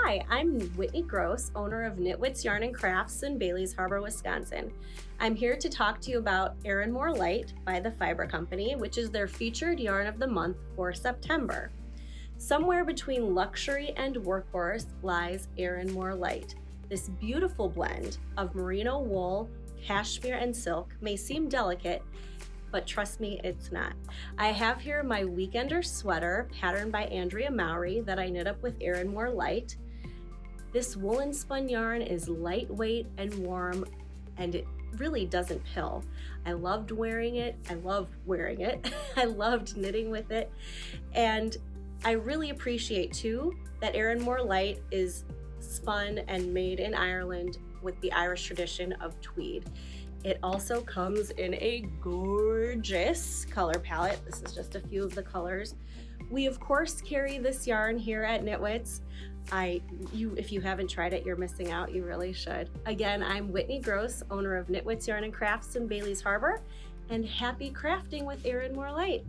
Hi, I'm Whitney Gross, owner of Knitwits Yarn and Crafts in Bailey's Harbor, Wisconsin. I'm here to talk to you about Arranmore Light by the Fibre Company, which is their featured yarn of the month for September. Somewhere between luxury and workhorse lies Arranmore Light. This beautiful blend of merino wool, cashmere, and silk may seem delicate, but trust me, it's not. I have here my weekender sweater patterned by Andrea Mowry that I knit up with Arranmore Light. This woolen spun yarn is lightweight and warm, and it really doesn't pill. I loved wearing it. I love wearing it. I loved knitting with it. And I really appreciate too that Arranmore Light is spun and made in Ireland with the Irish tradition of Tweed. It also comes in a gorgeous color palette. This is just a few of the colors. We of course carry this yarn here at Knitwits. If you haven't tried it, you're missing out. You really should. Again, I'm Whitney Gross, owner of Knitwits Yarn and Crafts in Bailey's Harbor, and happy crafting with Arranmore Light.